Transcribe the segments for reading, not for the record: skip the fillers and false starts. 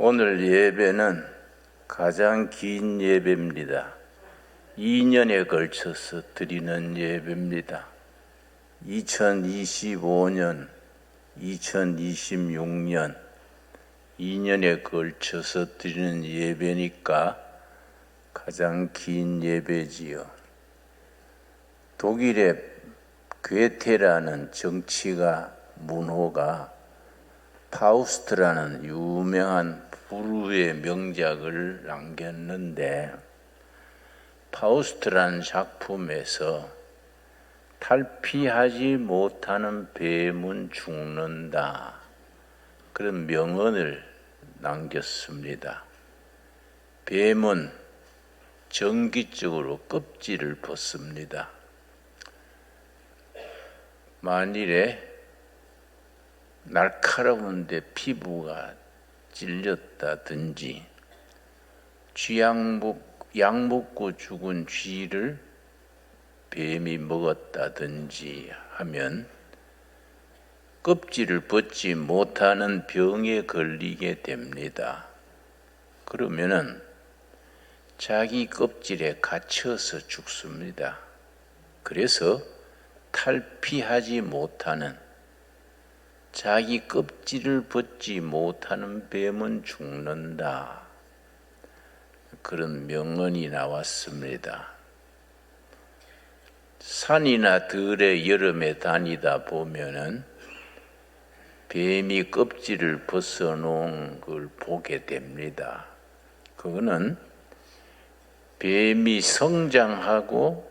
오늘 예배는 가장 긴 예배입니다. 2년에 걸쳐서 드리는 예배입니다. 2025년, 2026년 2년에 걸쳐서 드리는 예배니까 가장 긴 예배지요. 독일의 괴테라는 정치가 문호가 파우스트라는 유명한 불후의 명작을 남겼는데, 파우스트라는 작품에서 탈피하지 못하는 뱀은 죽는다, 그런 명언을 남겼습니다. 뱀은 정기적으로 껍질을 벗습니다. 만일에 날카로운데 피부가 찔렸다든지 약 먹고 죽은 쥐를 뱀이 먹었다든지 하면 껍질을 벗지 못하는 병에 걸리게 됩니다. 그러면은 자기 껍질에 갇혀서 죽습니다. 그래서 탈피하지 못하는, 자기 껍질을 벗지 못하는 뱀은 죽는다, 그런 명언이 나왔습니다. 산이나 들에 여름에 다니다 보면은 뱀이 껍질을 벗어놓은 걸 보게 됩니다. 그거는 뱀이 성장하고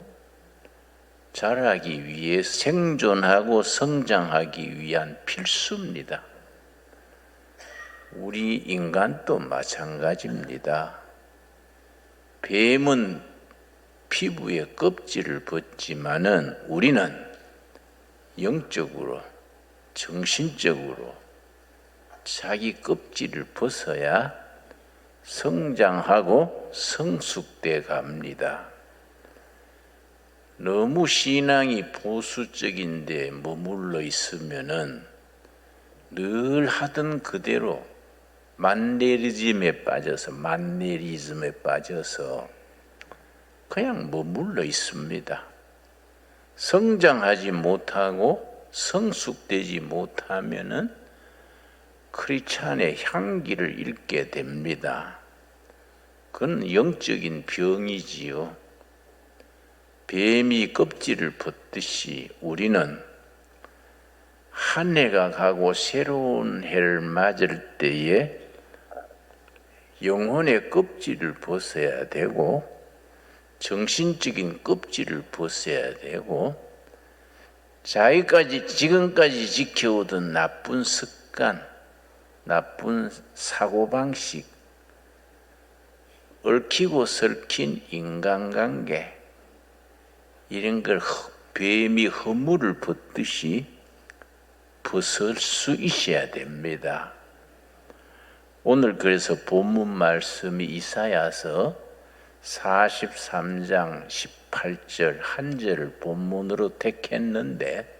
자라기 위해, 생존하고 성장하기 위한 필수입니다. 우리 인간도 마찬가지입니다. 뱀은 피부에 껍질을 벗지만은 우리는 영적으로, 정신적으로 자기 껍질을 벗어야 성장하고 성숙돼 갑니다. 너무 신앙이 보수적인데 머물러 있으면은 늘 하던 그대로 만네리즘에 빠져서 그냥 머물러 있습니다. 성장하지 못하고 성숙되지 못하면은 크리스찬의 향기를 잃게 됩니다. 그건 영적인 병이지요. 뱀이 껍질을 벗듯이 우리는 한 해가 가고 새로운 해를 맞을 때에 영혼의 껍질을 벗어야 되고, 정신적인 껍질을 벗어야 되고, 지금까지 지켜오던 나쁜 습관, 나쁜 사고방식, 얽히고 설킨 인간관계, 이런 걸 뱀이 허물을 벗듯이 벗을 수 있어야 됩니다. 오늘 그래서 본문 말씀이 이사야서 43장 18절 한 절을 본문으로 택했는데,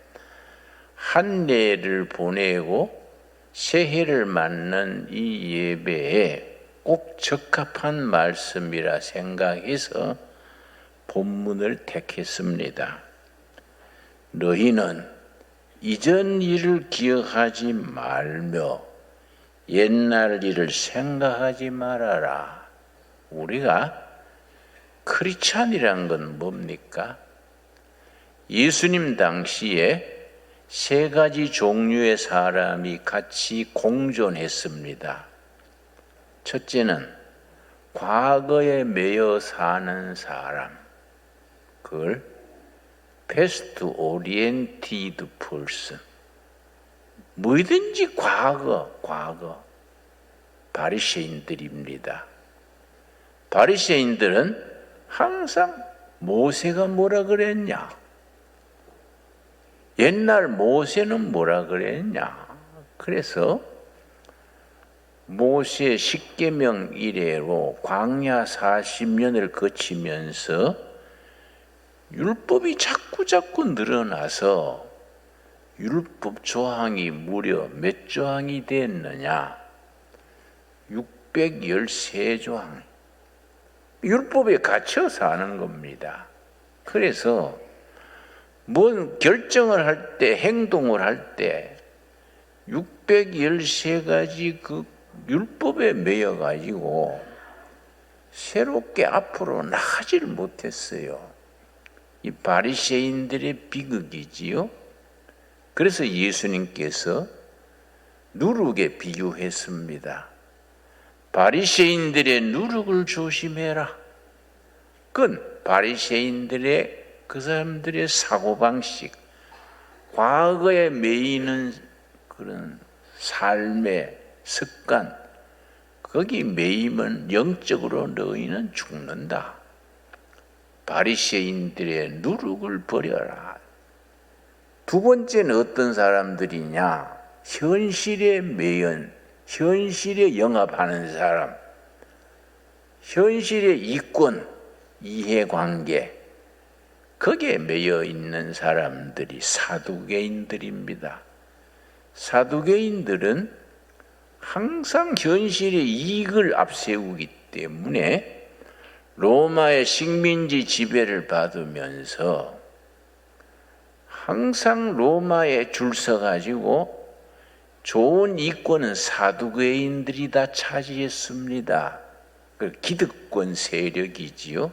한 해를 보내고 새해를 맞는 이 예배에 꼭 적합한 말씀이라 생각해서 본문을 택했습니다. 너희는 이전 일을 기억하지 말며 옛날 일을 생각하지 말아라. 우리가 크리스찬이란 건 뭡니까? 예수님 당시에 세 가지 종류의 사람이 같이 공존했습니다. 첫째는 과거에 매여 사는 사람, 그걸 past oriented person, 뭐든지 과거 바리새인들입니다. 바리새인들은 항상 모세가 뭐라 그랬냐, 옛날 모세는 뭐라 그랬냐, 그래서 모세 십계명 이래로 광야 40년을 거치면서 율법이 자꾸 늘어나서 율법 조항이 무려 몇 조항이 됐느냐? 613조항 율법에 갇혀 사는 겁니다. 그래서 뭔 결정을 할 때, 행동을 할 때 613가지 그 율법에 매여 가지고 새롭게 앞으로 나가지를 못했어요. 이 바리새인들의 비극이지요. 그래서 예수님께서 누룩에 비유했습니다. 바리새인들의 누룩을 조심해라. 그건 바리새인들의 그 사람들의 사고방식, 과거에 매이는 그런 삶의 습관, 거기 매이면 영적으로 너희는 죽는다. 바리새인들의 누룩을 버려라. 두 번째는 어떤 사람들이냐? 현실에 매연, 현실에 영합하는 사람, 현실의 이권, 이해관계, 거기에 매여 있는 사람들이 사두개인들입니다. 사두개인들은 항상 현실의 이익을 앞세우기 때문에 로마의 식민지 지배를 받으면서 항상 로마에 줄 서가지고 좋은 이권은 사두개인들이 다 차지했습니다. 그 기득권 세력이지요.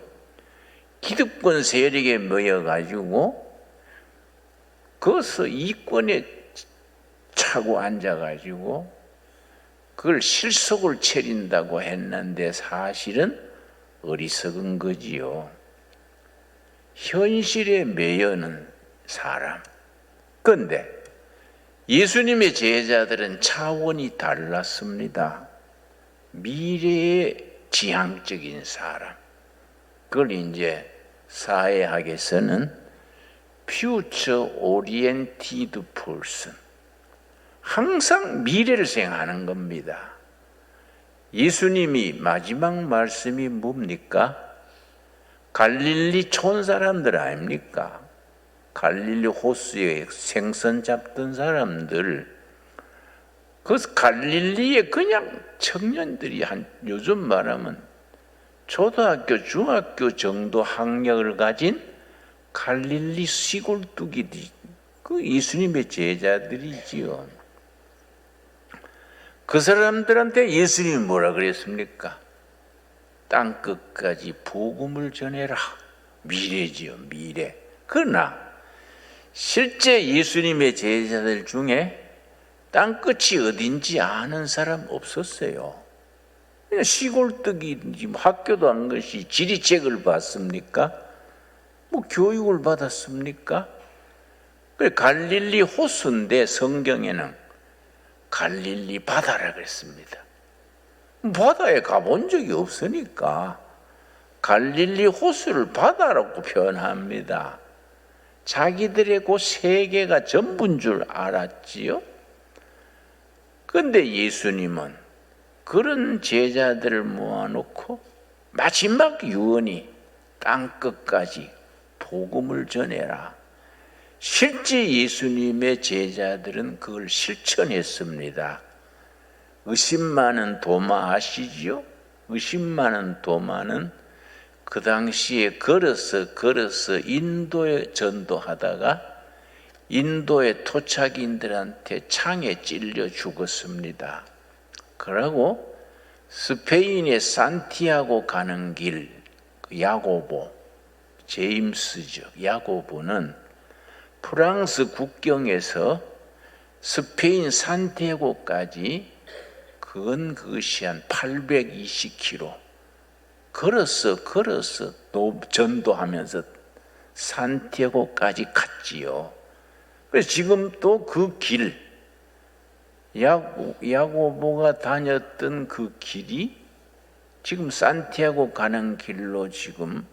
기득권 세력에 모여가지고 거기서 이권에 차고 앉아가지고 그걸 실속을 차린다고 했는데 사실은 어리석은 거지요. 현실에 매여는 사람. 그런데 예수님의 제자들은 차원이 달랐습니다. 미래의 지향적인 사람. 그걸 이제 사회학에서는 future oriented person. 항상 미래를 생각하는 겁니다. 예수님이 마지막 말씀이 뭡니까? 갈릴리 촌 사람들 아닙니까? 갈릴리 호수에 생선 잡던 사람들, 그 갈릴리에 그냥 청년들이 한 요즘 말하면 초등학교, 중학교 정도 학력을 가진 갈릴리 시골뚜기들이 그 예수님의 제자들이지요. 그 사람들한테 예수님이 뭐라 그랬습니까? 땅 끝까지 복음을 전해라. 미래지요, 미래. 그러나 실제 예수님의 제자들 중에 땅 끝이 어딘지 아는 사람 없었어요. 그냥 시골뜨기, 학교도 안 것이 지리책을 봤습니까? 뭐 교육을 받았습니까? 갈릴리 호수인데 성경에는 갈릴리 바다라 그랬습니다. 바다에 가본 적이 없으니까 갈릴리 호수를 바다라고 표현합니다. 자기들의 그 세계가 전부인 줄 알았지요. 그런데 예수님은 그런 제자들을 모아놓고 마지막 유언이 땅끝까지 복음을 전해라. 실제 예수님의 제자들은 그걸 실천했습니다. 의심 많은 도마 아시지요? 의심 많은 도마는 그 당시에 걸어서 인도에 전도하다가 인도의 토착인들한테 창에 찔려 죽었습니다. 그러고 스페인의 산티아고 가는 길, 야고보, 제임스죠. 야고보는 프랑스 국경에서 스페인 산티아고까지 그것이 한 820km 걸어서 전도하면서 산티아고까지 갔지요. 그래서 지금 또 그 길, 야고보가 다녔던 그 길이 지금 산티아고 가는 길로 지금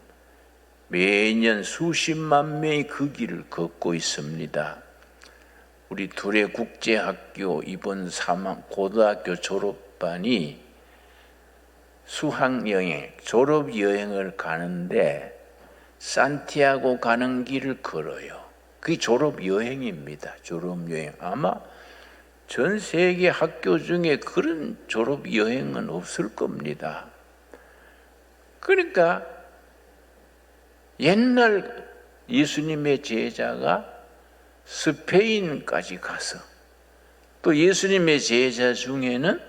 매년 수십만 명이 그 길을 걷고 있습니다. 우리 둘의 국제학교 이번 고등학교 졸업반이 수학여행, 졸업여행을 가는데 산티아고 가는 길을 걸어요. 그게 졸업여행입니다. 졸업여행. 아마 전 세계 학교 중에 그런 졸업 여행은 없을 겁니다. 그러니까 옛날 예수님의 제자가 스페인까지 가서, 또 예수님의 제자 중에는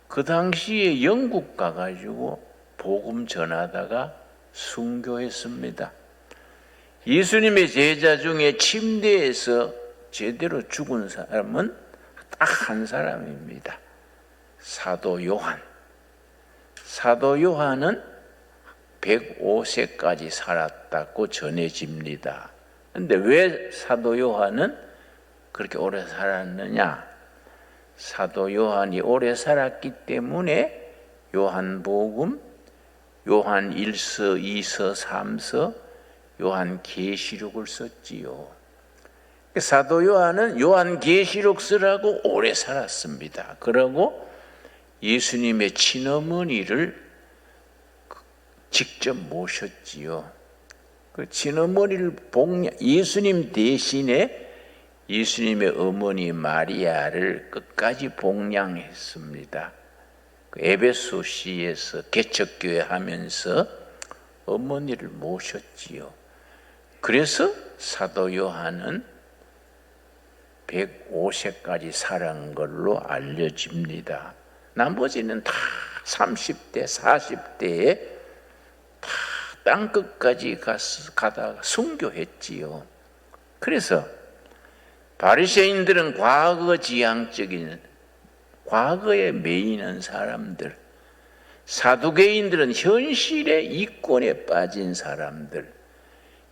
그 당시에 영국 가가지고 복음 전하다가 순교했습니다. 예수님의 제자 중에 침대에서 제대로 죽은 사람은 딱 한 사람입니다. 사도 요한. 사도 요한은 105세까지 살았다고 전해집니다. 그런데 왜 사도 요한은 그렇게 오래 살았느냐? 사도 요한이 오래 살았기 때문에 요한복음, 요한 1서, 2서, 3서, 요한 계시록을 썼지요. 사도 요한은 요한 계시록 쓰라고 오래 살았습니다. 그러고 예수님의 친어머니를 직접 모셨지요. 그 친어머니를 예수님 대신에 예수님의 어머니 마리아를 끝까지 복양했습니다. 그 에베소시에서 개척교회 하면서 어머니를 모셨지요. 그래서 사도 요한은 105세까지 살은 걸로 알려집니다. 나머지는 다 30대, 40대에 다 땅끝까지 가다가 순교했지요. 그래서 바리새인들은 과거지향적인, 과거에 매이는 사람들, 사두개인들은 현실의 이권에 빠진 사람들,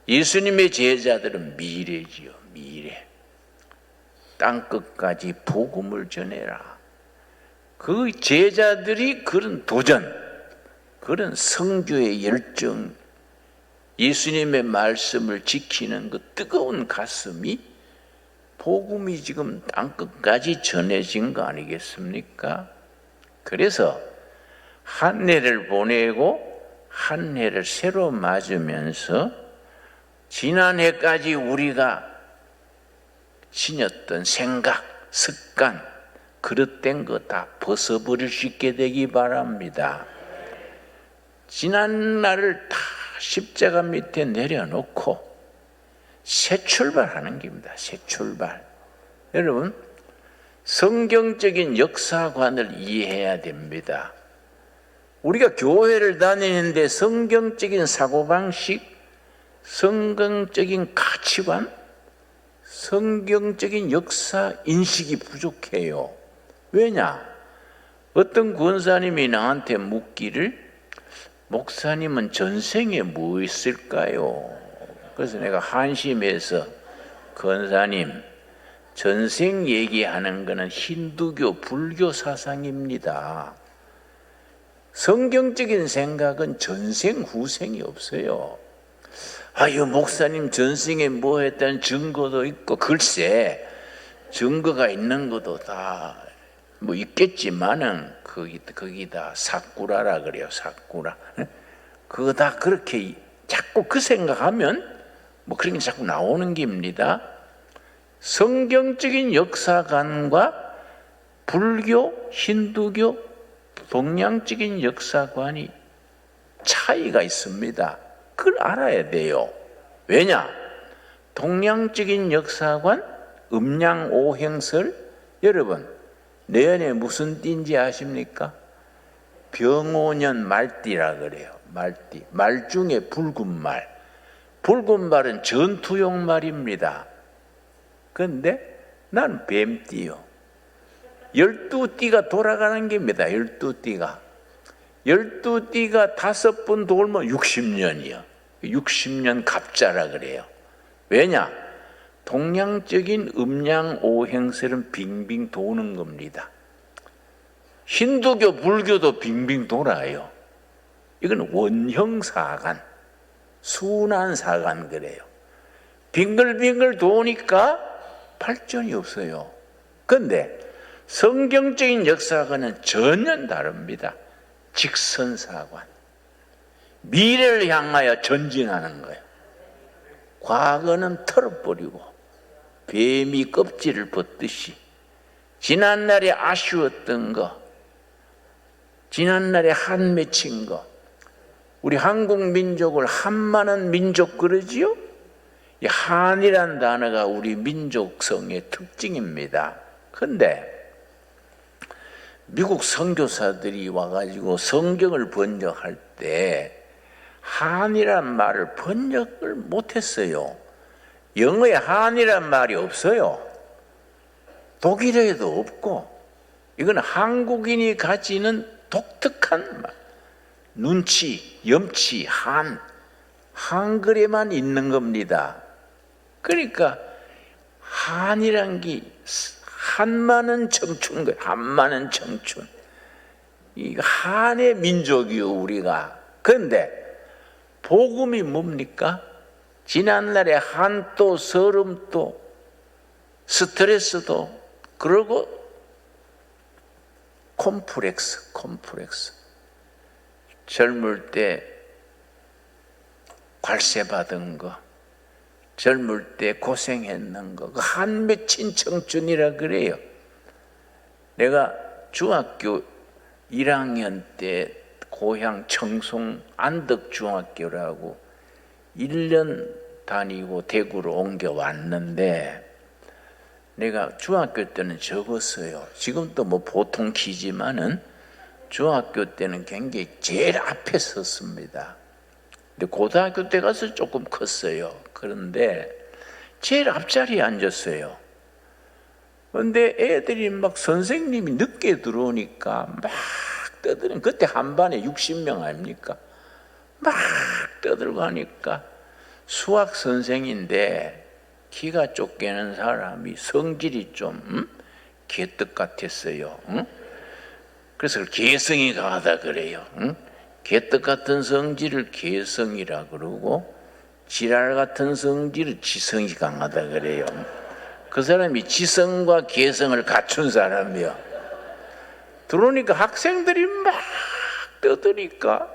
예수님의 제자들은 미래지요, 미래. 땅끝까지 복음을 전해라. 그 제자들이 그런 도전, 그런 성교의 열정, 예수님의 말씀을 지키는 그 뜨거운 가슴이 복음이 지금 땅끝까지 전해진 거 아니겠습니까? 그래서 한 해를 보내고 한 해를 새로 맞으면서 지난해까지 우리가 지녔던 생각, 습관, 그릇된 거 다 벗어버릴 수 있게 되기 바랍니다. 지난 날을 다 십자가 밑에 내려놓고 새 출발하는 겁니다. 새 출발. 여러분, 성경적인 역사관을 이해해야 됩니다. 우리가 교회를 다니는데 성경적인 사고방식, 성경적인 가치관, 성경적인 역사 인식이 부족해요. 왜냐? 어떤 권사님이 나한테 묻기를, 목사님은 전생에 뭐 있을까요? 그래서 내가 한심해서, 권사님, 전생 얘기하는 것은 힌두교, 불교 사상입니다. 성경적인 생각은 전생, 후생이 없어요. 아유, 목사님 전생에 뭐 했다는 증거도 있고, 글쎄, 증거가 있는 것도 다 뭐 있겠지만은, 거기다 사꾸라라 그래요, 사꾸라. 그거 다 그렇게 자꾸 그 생각하면 뭐 그런 게 자꾸 나오는 겁니다. 성경적인 역사관과 불교, 힌두교, 동양적인 역사관이 차이가 있습니다. 그걸 알아야 돼요. 왜냐? 동양적인 역사관, 음양오행설, 여러분 내년에 무슨 띠인지 아십니까? 병오년 말띠라 그래요. 말띠. 말 중에 붉은 말. 붉은 말은 전투용 말입니다. 그런데 나는 뱀띠요. 12띠가 돌아가는 겁니다. 12띠가. 12띠가 5번 돌면 60년이요. 60년 갑자라 그래요. 왜냐? 동양적인 음양오행설은 빙빙 도는 겁니다. 힌두교, 불교도 빙빙 돌아요. 이건 원형사관, 순환사관 그래요. 빙글빙글 도니까 발전이 없어요. 그런데 성경적인 역사관은 전혀 다릅니다. 직선사관. 미래를 향하여 전진하는 거예요. 과거는 털어버리고 뱀이 껍질을 벗듯이 지난날에 아쉬웠던 거, 지난날에 한 맺힌 거, 우리 한국 민족을 한마는 민족 그러지요? 이 한이란 단어가 우리 민족성의 특징입니다. 근데 미국 선교사들이 와가지고 성경을 번역할 때 한이란 말을 번역을 못했어요. 영어에 한이란 말이 없어요. 독일어에도 없고, 이건 한국인이 가지는 독특한 말, 눈치, 염치, 한글에만 있는 겁니다. 그러니까 한이란 게 한마는 청춘 거예요. 한마는 청춘. 이 한의 민족이요, 우리가. 그런데 복음이 뭡니까? 지난날에 한도, 서름도, 스트레스도, 그리고 콤플렉스. 젊을 때 괄세받은 거, 젊을 때 고생했는 거, 그 한 맺힌 청춘이라 그래요. 내가 중학교 1학년 때 고향 청송 안덕중학교라고 1년 다니고 대구로 옮겨왔는데, 내가 중학교 때는 적었어요. 지금도 뭐 보통 키지만은 중학교 때는 굉장히 제일 앞에 섰습니다. 근데 고등학교 때 가서 조금 컸어요. 그런데 제일 앞자리에 앉았어요. 그런데 애들이 막 선생님이 늦게 들어오니까 막 떠드는, 그때 한 반에 60명 아닙니까? 막 떠들고 하니까 수학 선생인데 키가 쫓기는 사람이 성질이 좀 개떡 같았어요. 그래서 개성이 강하다 그래요. 개떡 같은 성질을 개성이라 그러고, 지랄 같은 성질을 지성이 강하다 그래요. 그 사람이 지성과 개성을 갖춘 사람이요. 들어오니까 학생들이 막 떠드니까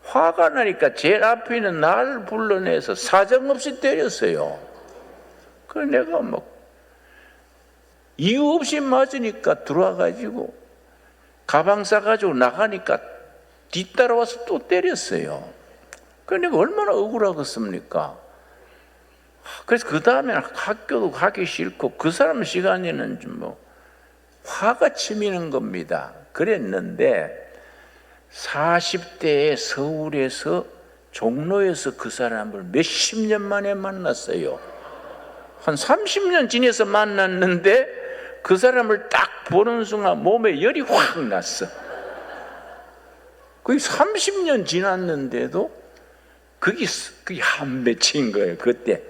화가 나니까 제일 앞에 있는 나를 불러내서 사정없이 때렸어요. 그래서 내가 막 이유 없이 맞으니까 들어와가지고 가방 싸가지고 나가니까 뒤따라와서 또 때렸어요. 그러니까 내가 얼마나 억울하겠습니까? 그래서 그 다음에는 학교도 가기 싫고 그 사람 시간에는 좀 뭐 화가 치미는 겁니다. 그랬는데 40대에 서울에서 종로에서 그 사람을 몇십 년 만에 만났어요. 한 30년 지내서 만났는데 그 사람을 딱 보는 순간 몸에 열이 확 났어. 거의 30년 지났는데도 그게 한 맺힌 거예요. 그때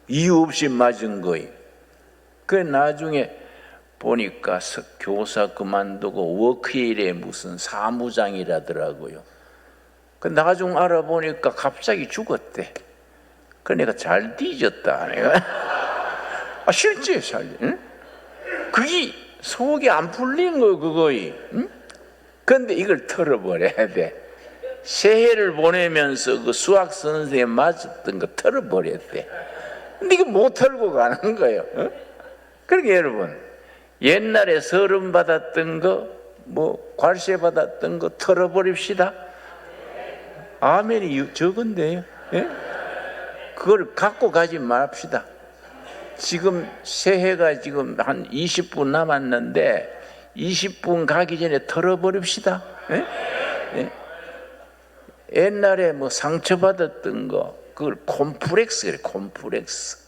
이유 없이 맞은 거예요. 그 나중에 보니까 교사 그만두고 워크힐에 무슨 사무장이라더라고요. 그 나중에 알아보니까 갑자기 죽었대. 그 내가 잘 뒤졌다. 내가 실제 잘. 응? 그게 속이 안 풀린 거 그거이. 응? 그런데 이걸 털어버려야 돼. 새해를 보내면서 그 수학 선생님에 맞았던 거 털어버렸대. 근데 이거 못 털고 가는 거예요. 응? 그러니까 여러분, 옛날에 서름 받았던 거, 뭐 괄세 받았던 거 털어버립시다. 아멘이 적은데요. 예? 그걸 갖고 가지 맙시다. 지금 새해가 지금 한 20분 남았는데 20분 가기 전에 털어버립시다. 예? 예? 옛날에 뭐 상처받았던 거, 그걸 콤플렉스래. 콤플렉스,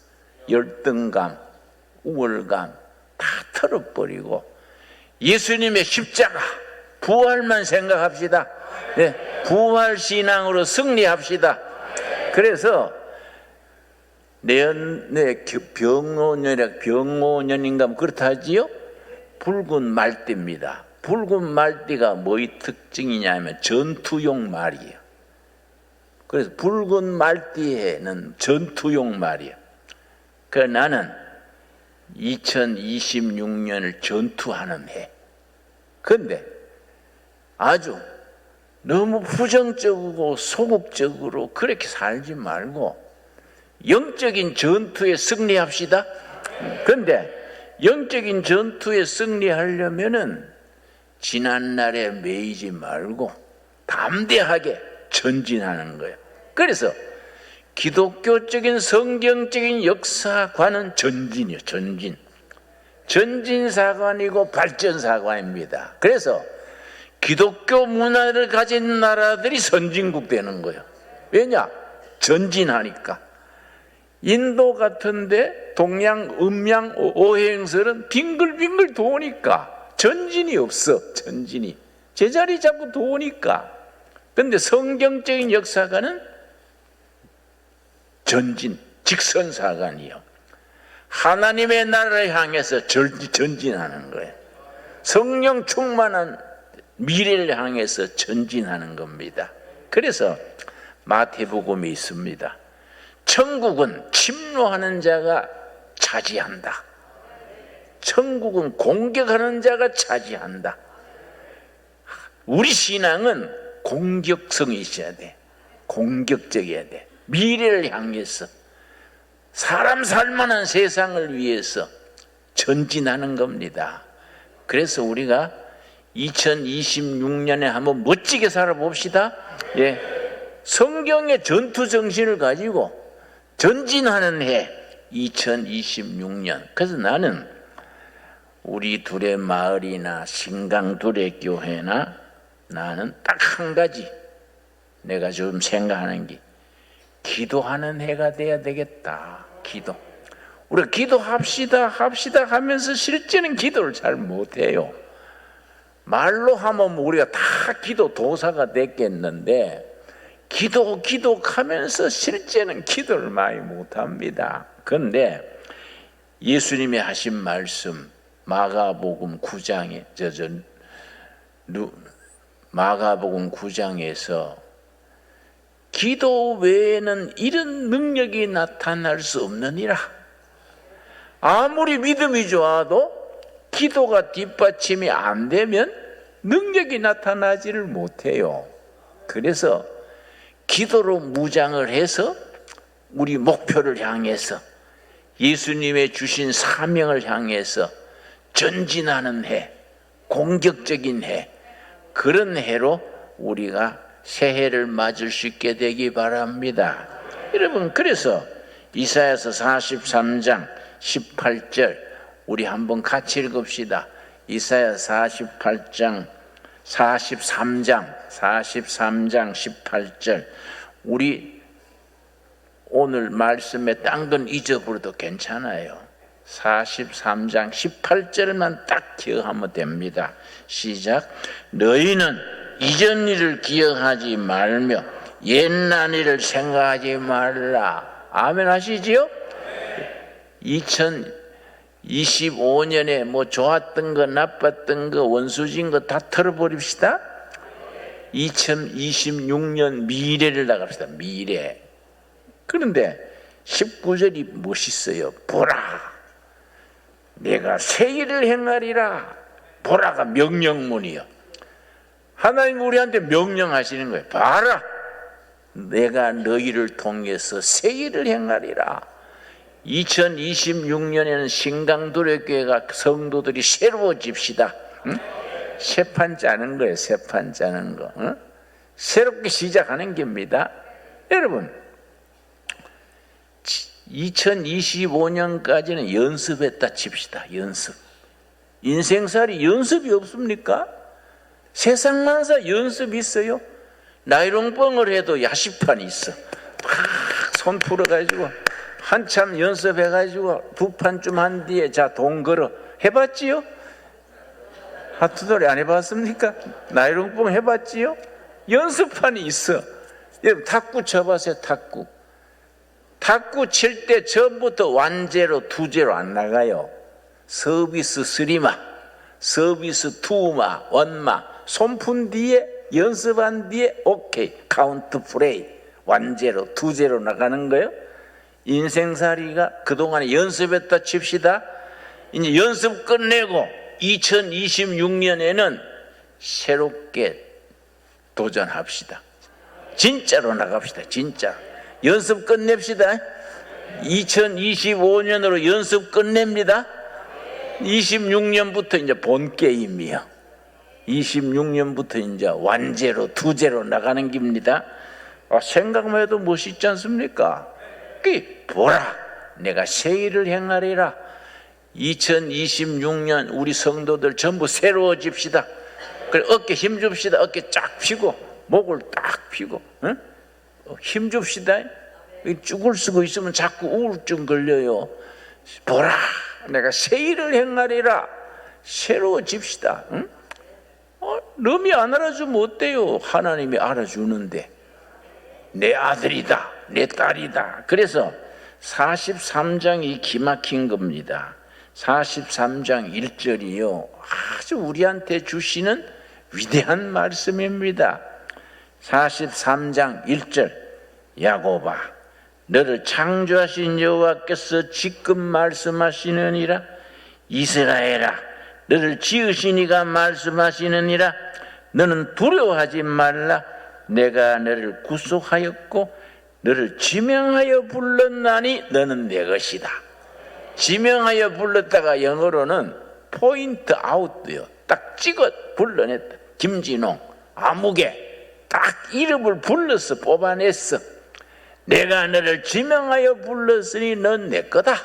열등감, 우월감 다 털어버리고 예수님의 십자가, 부활만 생각합시다. 네, 부활 신앙으로 승리합시다. 그래서 내년에 병오년인가 그렇다 하지요. 붉은 말띠입니다. 붉은 말띠가 뭐의 특징이냐면 전투용 말이에요. 그래서 붉은 말띠에는 전투용 말이에요. 그래서 나는 2026년을 전투하는 해. 그런데 아주 너무 부정적이고 소극적으로 그렇게 살지 말고 영적인 전투에 승리합시다. 그런데 영적인 전투에 승리하려면은 지난날에 매이지 말고 담대하게 전진하는 거예요. 그래서 기독교적인 성경적인 역사관은 전진이요, 전진. 전진사관이고 발전사관입니다. 그래서 기독교 문화를 가진 나라들이 선진국 되는 거예요. 왜냐? 전진하니까. 인도 같은데 동양, 음양, 오행설은 빙글빙글 도니까 전진이 없어. 전진이 제자리 잡고 도니까. 그런데 성경적인 역사관은 전진, 직선사관이요. 하나님의 나라를 향해서 전진하는 거예요. 성령 충만한 미래를 향해서 전진하는 겁니다. 그래서 마태복음이 있습니다. 천국은 침노하는 자가 차지한다. 천국은 공격하는 자가 차지한다. 우리 신앙은 공격성이 있어야 돼. 공격적이어야 돼. 미래를 향해서 사람 살만한 세상을 위해서 전진하는 겁니다. 그래서 우리가 2026년에 한번 멋지게 살아봅시다. 예. 성경의 전투 정신을 가지고 전진하는 해 2026년. 그래서 나는 우리 둘의 마을이나 신강 둘의 교회나 나는 딱 한 가지 내가 지금 생각하는 게 기도하는 해가 돼야 되겠다. 기도. 우리가 기도합시다 하면서 실제는 기도를 잘 못해요. 말로 하면 우리가 다 기도 도사가 됐겠는데 기도하면서 실제는 기도를 많이 못합니다. 그런데 예수님이 하신 말씀 마가복음 9장에 마가복음 9장에서 기도 외에는 이런 능력이 나타날 수 없느니라. 아무리 믿음이 좋아도 기도가 뒷받침이 안 되면 능력이 나타나지를 못해요. 그래서 기도로 무장을 해서 우리 목표를 향해서 예수님의 주신 사명을 향해서 전진하는 해, 공격적인 해, 그런 해로 우리가 새해를 맞을 수 있게 되기 바랍니다. 여러분, 그래서 이사야서 43장 18절 우리 한번 같이 읽읍시다. 이사야 43장 18절 우리 오늘 말씀에 딴 건 잊어버려도 괜찮아요. 43장 18절만 딱 기억하면 됩니다. 시작. 너희는 이전 일을 기억하지 말며 옛날 일을 생각하지 말라. 아멘 하시지요? 2025년에 뭐 좋았던 거 나빴던 거 원수진 거 다 털어버립시다. 2026년 미래를 나갑시다. 미래. 그런데 19절이 멋있어요. 보라 내가 새 일을 행하리라. 보라가 명령문이요. 하나님 우리한테 명령하시는 거예요. 봐라 내가 너희를 통해서 새 일을 행하리라. 2026년에는 신강도래교회가 성도들이 새로워집시다. 응? 새판 짜는 거예요. 새판 짜는 거. 응? 새롭게 시작하는 겁니다. 여러분 2025년까지는 연습했다 칩시다. 연습. 인생살이 연습이 없습니까? 세상 만사 연습이 있어요. 나이롱뻥을 해도 야식판이 있어. 손 풀어가지고 한참 연습해가지고 두 판쯤 한 뒤에 자 돈 걸어. 해봤지요? 하투돌이 안 해봤습니까? 나이롱뻥 해봤지요? 연습판이 있어. 여러분 탁구 쳐봤어요. 탁구 칠 때 전부터 완제로 투제로 안 나가요. 서비스 3마, 서비스 2마, 1마 손푼 뒤에 연습한 뒤에 오케이 카운트 플레이 완제로 투제로 나가는 거예요. 인생살이가 그동안에 연습했다 칩시다. 이제 연습 끝내고 2026년에는 새롭게 도전합시다. 진짜로 나갑시다. 진짜 연습 끝냅시다. 2025년으로 연습 끝냅니다. 26년부터 이제 본 게임이요. 26년부터 이제 완제로 두제로 나가는 겁니다. 생각만 해도 멋있지 않습니까? 보라, 내가 새 일을 행하리라. 2026년 우리 성도들 전부 새로워집시다. 그래, 어깨 힘줍시다. 어깨 쫙 펴고 목을 딱 펴고, 응? 힘줍시다. 죽을 쓰고 있으면 자꾸 우울증 걸려요. 보라, 내가 새 일을 행하리라. 새로워집시다. 응? 남이 안 알아주면 어때요? 하나님이 알아주는데. 내 아들이다, 내 딸이다. 그래서 43장이 기막힌 겁니다. 43장 1절이요, 아주 우리한테 주시는 위대한 말씀입니다. 43장 1절, 야곱아, 너를 창조하신 여호와께서 지금 말씀하시느니라. 이스라엘아, 너를 지으신 이가 말씀하시느니라. 너는 두려워하지 말라. 내가 너를 구속하였고 너를 지명하여 불렀나니 너는 내 것이다. 지명하여 불렀다가 영어로는 포인트 아웃돼요. 딱 찍어 불러냈다. 김진홍, 아무개, 딱 이름을 불러서 뽑아냈어. 내가 너를 지명하여 불렀으니 넌 내 거다.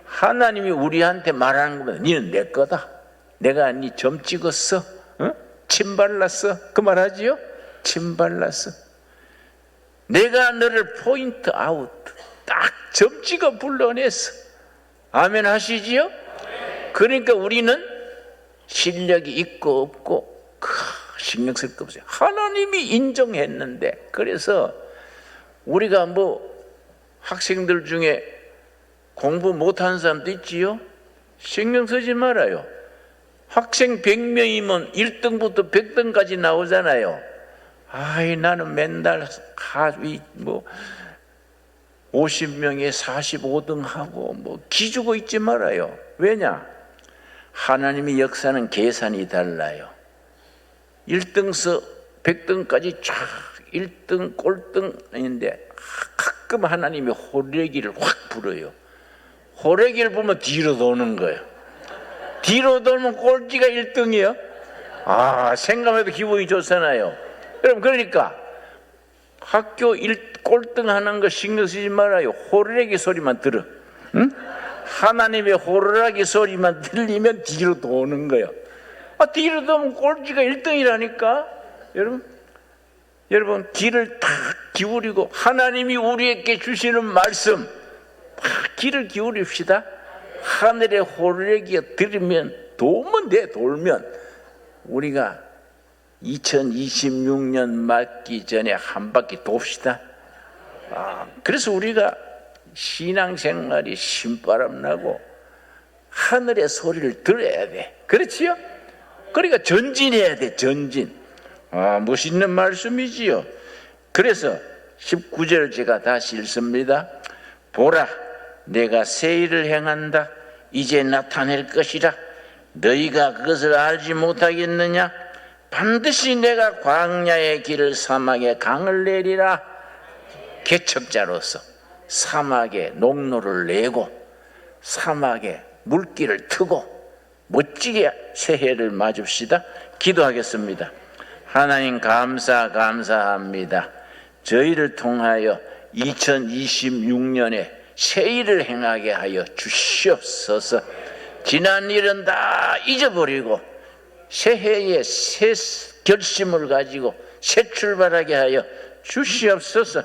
하나님이 우리한테 말하는 겁니다. 너는 내 거다. 내가 네 점 찍었어. 어? 침 발랐어. 그 말하지요? 침 발랐어. 내가 너를 포인트 아웃, 딱 점 찍어 불러냈어. 아멘 하시지요? 그러니까 우리는 실력이 있고 없고 신경 쓸 거 없어요. 하나님이 인정했는데. 그래서 우리가 학생들 중에 공부 못하는 사람도 있지요? 신경 쓰지 말아요. 학생 100명이면 1등부터 100등까지 나오잖아요. 나는 맨날 50명에 45등 하고 기죽어 있지 말아요. 왜냐? 하나님의 역사는 계산이 달라요. 1등서 100등까지 쫙 1등 꼴등인데 가끔 하나님이 호래기를 확 불어요. 호래기를 보면 뒤로 도는 거예요. 뒤로 돌면 꼴찌가 1등이요. 생각해도 기분이 좋잖아요. 여러분, 그러니까 학교 꼴등 하는 거 신경 쓰지 말아요. 호래기 소리만 들어. 응? 하나님의 호루라기 소리만 들리면 뒤로 도는 거예요. 뒤로 도면 꼴찌가 1등이라니까. 여러분 귀를 딱 기울이고 하나님이 우리에게 주시는 말씀 귀를 기울입시다. 하늘의 호루라기가 들으면 돌면 우리가 2026년 맞기 전에 한 바퀴 돕시다. 그래서 우리가 신앙생활이 신바람 나고 하늘의 소리를 들어야 돼. 그렇지요? 그러니까 전진해야 돼. 전진. 멋있는 말씀이지요. 그래서 19절 제가 다시 읽습니다. 보라, 내가 새 일을 행한다. 이제 나타낼 것이라. 너희가 그것을 알지 못하겠느냐? 반드시 내가 광야의 길을 사막에 강을 내리라. 개척자로서 사막에 농로를 내고 사막에 물길을 트고 멋지게 새해를 맞읍시다. 기도하겠습니다. 하나님 감사합니다. 저희를 통하여 2026년에 새 일을 행하게 하여 주시옵소서. 지난 일은 다 잊어버리고 새해에 새 결심을 가지고 새 출발하게 하여 주시옵소서.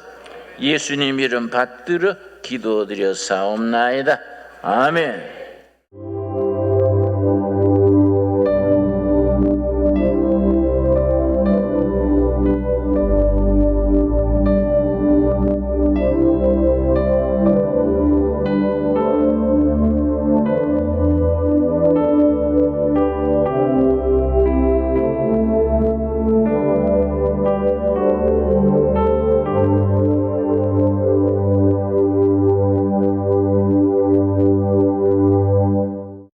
예수님 이름 받들어 기도드려 사옵나이다. 아멘.